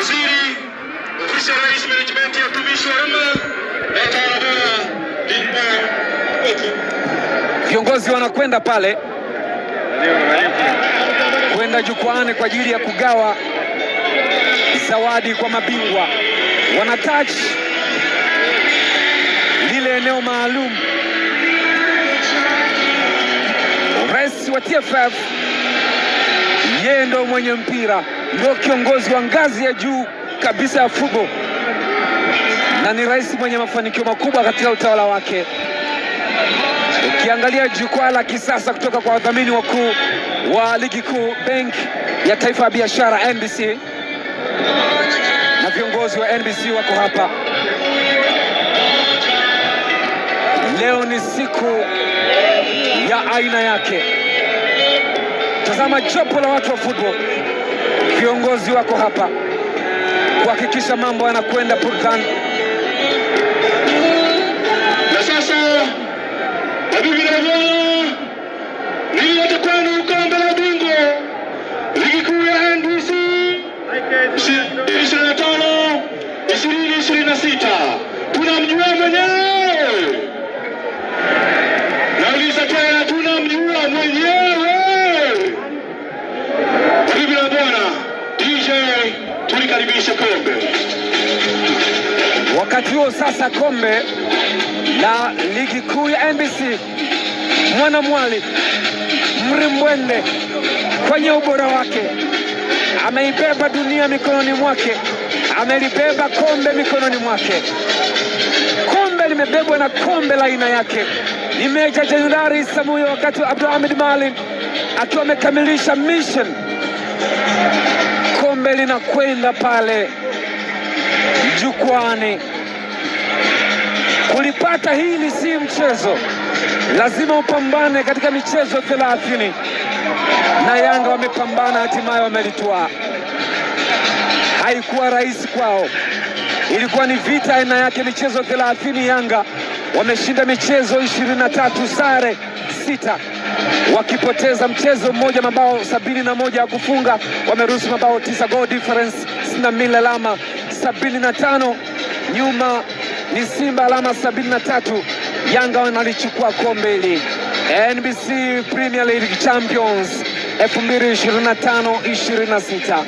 Waziri Ofisi ya Rais, Management ya Utumishi wa Umma na Utawala Bora. Viongozi wanakwenda pale kwenda jukwaani kwa ajili ya kugawa zawadi kwa mabingwa. Wana touch lile eneo maalum. Rais wa TFF yeye ndo mwenye mpira, ndio kiongozi wa ngazi ya juu kabisa ya football, na ni rais mwenye mafanikio makubwa katika utawala wake. Ukiangalia jukwaa la kisasa kutoka kwa wadhamini wakuu wa ligi kuu, Benki ya Taifa ya Biashara NBC, na viongozi wa NBC wako hapa. Leo ni siku ya aina yake. Tazama jopo la watu wa football, viongozi wako hapa kuhakikisha mambo yanakwenda burudani. Na sasa mabibi na mabwana, ni watakwenda kombe la bingwa ligi kuu ya NBC 25 2026. Tunamjua mwenyewe, nauliza tena, tunamjua mwenyewe. Mabibi na mabwana, DJ tulikaribisha kombe. Wakati huo sasa kombe la ligi kuu ya NBC, Mwana Mwali Mrimbwende kwenye ubora wake ameibeba dunia mikononi mwake, amelibeba kombe mikononi mwake. Kombe limebebwa na kombe la aina yake ni Meja Jenerali Samuyo, wakati wa Abdulhamid Maalim akiwa amekamilisha mission. Kombe linakwenda pale jukwani. Kulipata hili si mchezo, lazima upambane katika michezo 30, na Yanga wamepambana, hatimaye wamelitwaa. Haikuwa rahisi kwao, ilikuwa ni vita aina yake. Michezo 30 Yanga wameshinda michezo 23, sare 6, wakipoteza mchezo mmoja, mabao 71 ya kufunga, wameruhusu mabao 9, goal difference 62, alama 75. Nyuma ni Simba alama 73. Yanga wanalichukua kombe hili NBC Premier League Champions 2025-26.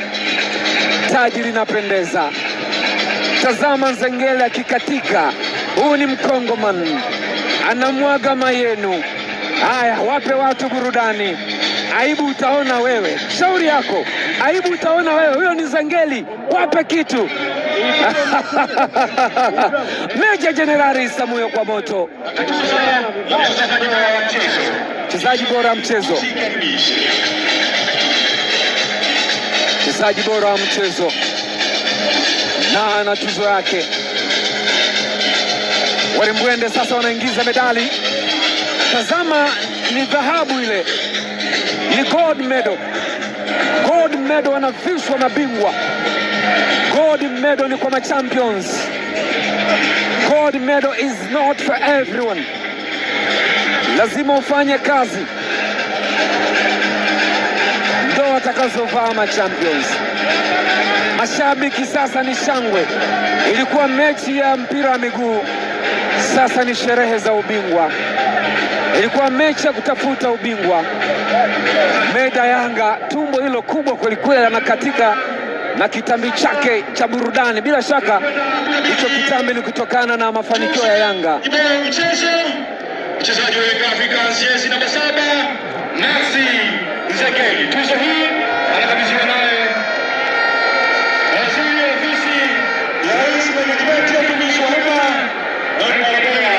Taji linapendeza. Tazama Nzengeli akikatika. Huu ni Mkongoman, anamwaga mayenu. Haya, wape watu burudani. Aibu utaona wewe, shauri yako. Aibu utaona wewe, huyo ni Nzengeli, wape kitu. Meja Jenerali Samuyo kwa moto. Mchezaji bora wa mchezo, mchezaji bora wa mchezo, na ana tuzo yake. Walimbwende sasa wanaingiza medali. Tazama, ni dhahabu ile, ni gold medal. Gold medal wanavishwa mabingwa. Gold medal ni kwa machampions. Gold medal is not for everyone. Lazima ufanye kazi ndo watakazovaa machampions. Mashabiki sasa ni shangwe. Ilikuwa mechi ya mpira wa miguu, sasa ni sherehe za ubingwa. Ilikuwa mechi ya kutafuta ubingwa. Meda Yanga, tumbo hilo kubwa kwelikweli, anakatika na kitambi chake cha burudani. Bila shaka hicho kitambi ni kutokana na mafanikio ya Yanga. Mchezaji wa Young Africans jezi namba 7 Maxi Nzengeli. Tuzo hii anakabidhiwa naye Waziri wa Ofisi ya Rais, Management ya Utumishi wa Umma na Utawala Bora,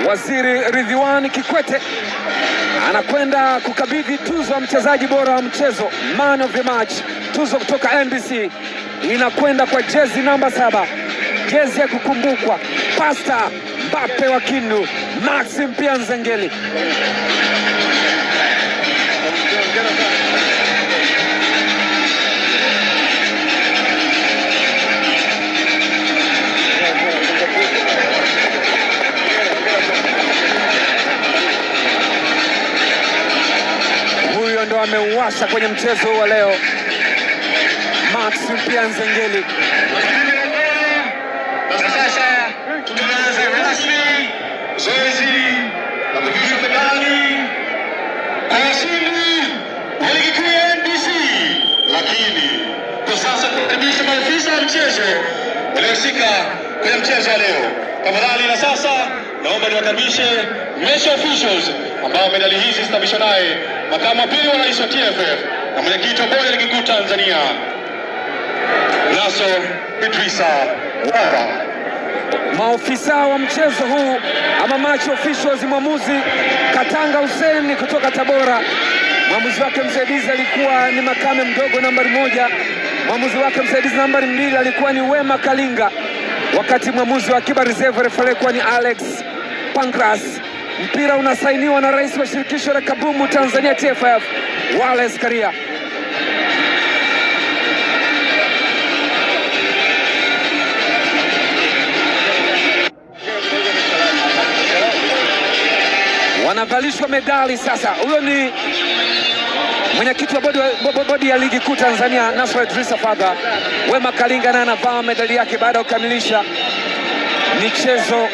Waziri Ridhiwani Kikwete anakwenda kukabidhi tuzo ya mchezaji bora wa mchezo, Man of the Match. Tuzo kutoka NBC inakwenda kwa jezi namba 7, jezi ya kukumbukwa, Pasta Mbappe wa Kindu, Maxim pia Nzengeli. Huyo ndo ameuasha kwenye mchezo wa leo. Max Mpia Nzengeli. Na sasa tunaanza rasmi zoezi la kushusha medali kwa washindi wa ligi kuu ya NBC, lakini kwa sasa tukaribisha maafisa wa mchezo waliohusika kwenye mchezo wa leo. Tafadhali na sasa naomba niwakaribishe match officials ambao medali hizi zitabishwa naye makamu wa pili wa rais wa TFF na mwenyekiti wa bodi ya ligi kuu Tanzania Nasor Idrisa Wara. Maofisa wa mchezo huu ama match officials, mwamuzi Katanga Hussein kutoka Tabora. Mwamuzi wake msaidizi alikuwa ni Makame Mdogo nambari 1. Mwamuzi wake msaidizi nambari 2 alikuwa ni Wema Kalinga, wakati mwamuzi wa akiba reserve referee alikuwa ni Alex Pancras. Mpira unasainiwa na rais wa shirikisho la kabumbu Tanzania TFF Wallace Karia. Wanavalishwa medali sasa. Huyo ni mwenyekiti wa bodi ya ligi kuu Tanzania Nasor Idrisa Fadha. Wema Kalinga naye anavaa medali yake baada ya kukamilisha michezo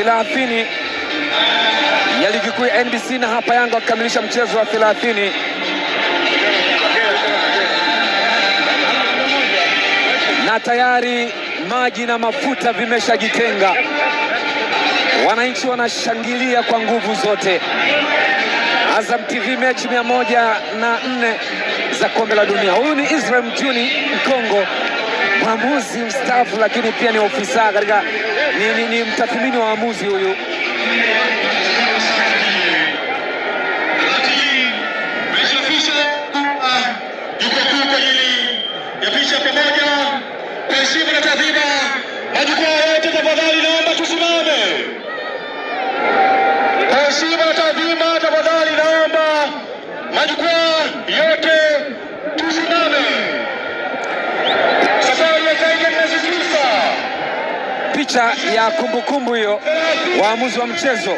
30 ya ligi kuu ya NBC, na hapa Yanga wakamilisha mchezo wa 30. Na tayari maji na mafuta vimeshajitenga. Wananchi wanashangilia kwa nguvu zote. Azam TV mechi 104 za kombe la dunia. Huyu ni Israel Mjuni Mkongo, mwamuzi mstaafu lakini pia ni ofisa katika ni mtathmini wa waamuzi huyu. Majukwaa yote tafadhali naomba tusimame. Kwa heshima na taadhima tafadhali naomba majukwaa yote tusimame. Safari ya Tiger inasisitiza. Picha ya kumbukumbu hiyo waamuzi wa mchezo.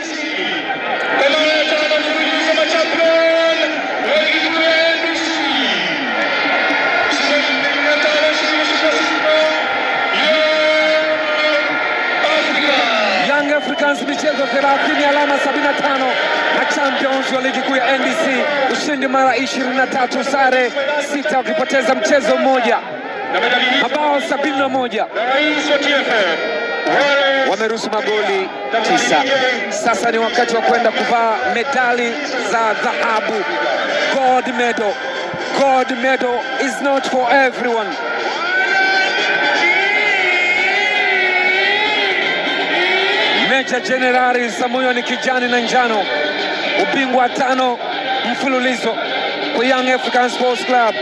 Africans michezo 30, alama 75 na champions wa ligi kuu ya NBC, ushindi mara 23, sare 6, wakipoteza mchezo mmoja, mabao 71. Wameruhusu magoli 9. Sasa ni wakati wa kwenda kuvaa medali za dhahabu. Gold medal. Gold medal is not for everyone. Meja Jenerali Samuyo ni kijani na njano, ubingwa 5 mfululizo kwa Young African Sports Club,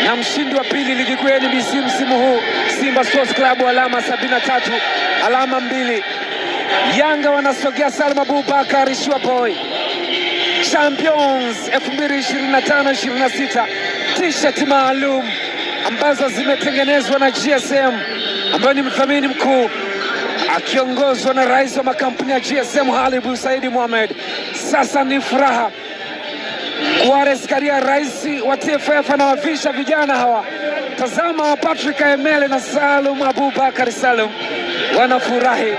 na mshindi wa pili ligi kuu ya NBC msimu huu Simba Sports Club, alama 73, alama 2. Yanga wanasogea Salum Abubakar Shua Boy. Champions 2025-26, t-shirt maalum ambazo zimetengenezwa na GSM ambayo ni mdhamini mkuu akiongozwa na rais wa makampuni ya GSM Halibu Saidi Mohamed. Sasa ni furaha Wallace Karia, rais wa TFF, anawavisha vijana hawa. Tazama Patrick Emele na Salum Abubakar Salum wanafurahi,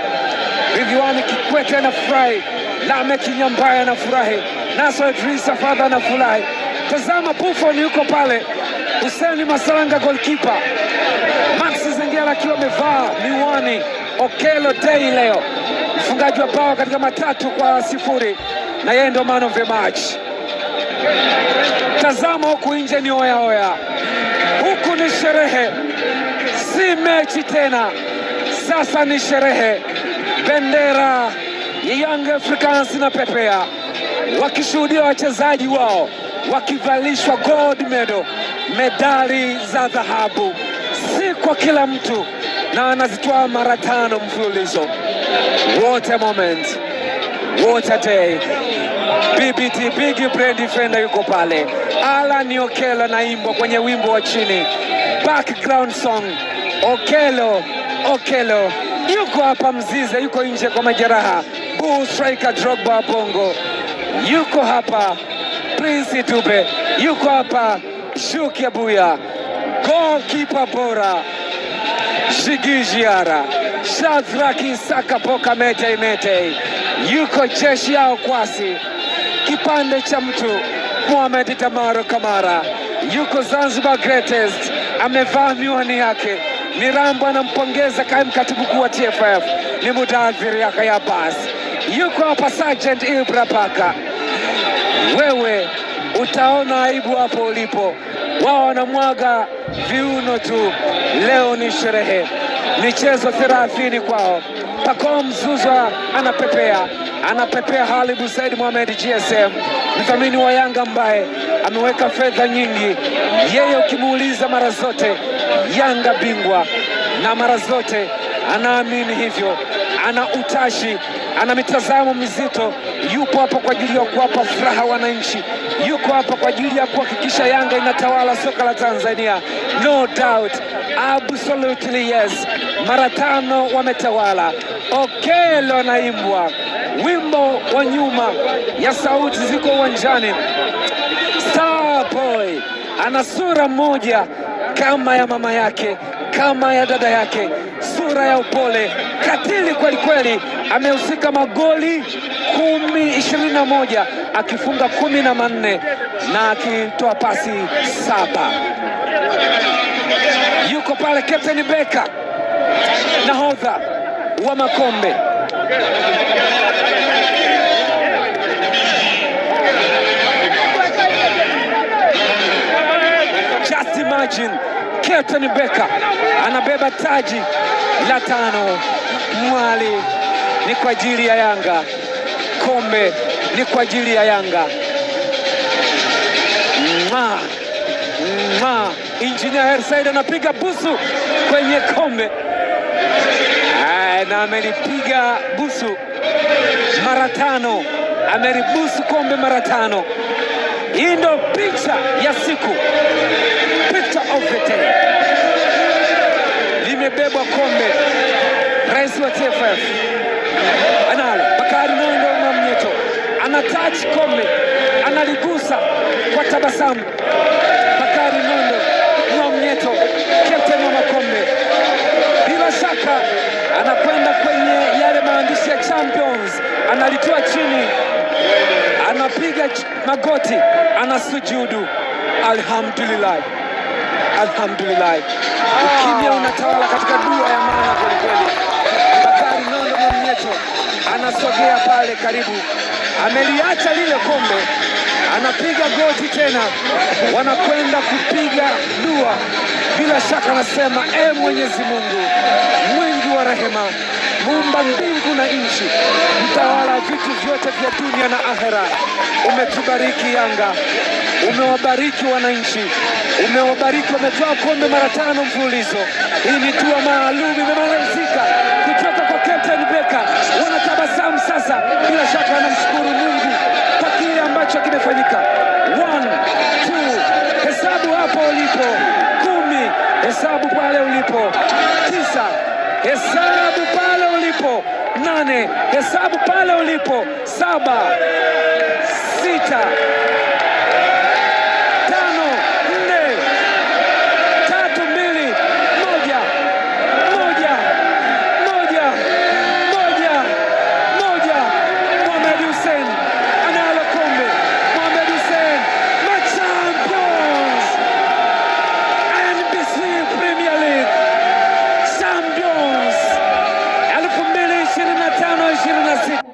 Ridhiwani Kikwete anafurahi, Lameck Nyambaya anafurahi, Nasor Idrisa Fadha anafurahi. Tazama Buffon yuko pale, Hussein Masalanga goalkeeper, Max Zengela akiwa amevaa miwani, Okelo Day leo mfungaji wa bao katika 3-0, na yeye ndio man of the match. Tazama huku nje ni oya oya, huku ni sherehe, si mechi tena, sasa ni sherehe. Bendera ya Young Africans na pepea, wakishuhudia wachezaji wao wakivalishwa gold medal, medali za dhahabu. Si kwa kila mtu, na anazitoa mara 5 mfululizo. What a moment, what a day. BBT Big Brain Defender yuko pale. Alan Okelo naimbwa kwenye wimbo wa chini, background song. Okelo yuko hapa. Mzize yuko nje kwa majeraha. Bull striker Drogba Bongo yuko hapa. Prince Dube yuko hapa. Shuki Abuya, goalkeeper bora Shigi Jiara, Shadraki Saka Poka Mete Mete, yuko Jeshi Yao Kwasi, kipande cha mtu Mohamed Tamaro Kamara, yuko Zanzibar Greatest, amevaa miwani yake. Mirambo anampongeza kaimu katibu mkuu wa TFF ni Mudadhiri Yahya Abbas, yuko hapa Sergeant Ibra Baka. Wewe utaona aibu hapo ulipo, wao wanamwaga viuno tu. Leo ni sherehe, michezo 30 kwao. Pacome Zouzoua anapepea Halibu Said Mohamed GSM, mdhamini wa Yanga ambaye ameweka fedha nyingi. Yeye ukimuuliza mara zote Yanga bingwa, na mara zote anaamini hivyo, ana utashi, ana mitazamo mizito. Yupo hapa kwa ajili ya kuwapa furaha wananchi, yuko hapa kwa ajili ya kuhakikisha Yanga inatawala soka la Tanzania. No doubt, absolutely yes. Mara 5 wametawala. Okelo anaimbwa, wimbo wa nyuma ya sauti ziko uwanjani. Star Boy ana sura moja kama ya mama yake, kama ya dada yake, sura ya upole, katili kweli kweli. Amehusika magoli 21, akifunga 14 na akitoa pasi 7. Yuko pale Captain Beka, nahodha wa makombe. Just imagine, Captain Beka anabeba taji la 5. Mwali ni kwa ajili ya Yanga, kombe ni kwa ajili ya Yanga. Engineer Hersaid anapiga busu kwenye kombe, na amelipiga busu mara 5, amelibusu kombe mara 5. Hii ndo picha ya siku, picture of the day. Limebebwa kombe, rais wa TFF analo Bakari Nondo Mwamnyeto, ana touch kombe, analigusa kwa tabasamu. Bakari Nondo Mwamnyeto, captain wa makombe, bila shaka anakwenda kwenye yale maandishi ya Champions, analitoa chini, anapiga magoti, anasujudu. Alhamdulillah, alhamdulillah. Ukimya unatawala katika dua ya maana kweli kweli. Bakari Nondo Mwamnyeto anasogea pale karibu, ameliacha lile kombe, anapiga goti tena, wanakwenda kupiga dua. Bila shaka anasema, Mwenyezi Mungu mwingi wa rehema, muumba mbingu na nchi, mtawala vitu vyote vya dunia na akhera, umetubariki Yanga, umewabariki wananchi, umewabariki, wametoa kombe mara 5 mfululizo. Hii ni dua maalum imemalizika kutoka kwa Captain Beka. Wanatabasamu sasa, bila shaka wanamshukuru Mungu kwa kile ambacho kimefanyika. 1, 2, hesabu hapo ulipo. 10, hesabu pale ulipo. 9, hesabu pale ulipo. 8, hesabu pale ulipo. 7, 6, 25-26.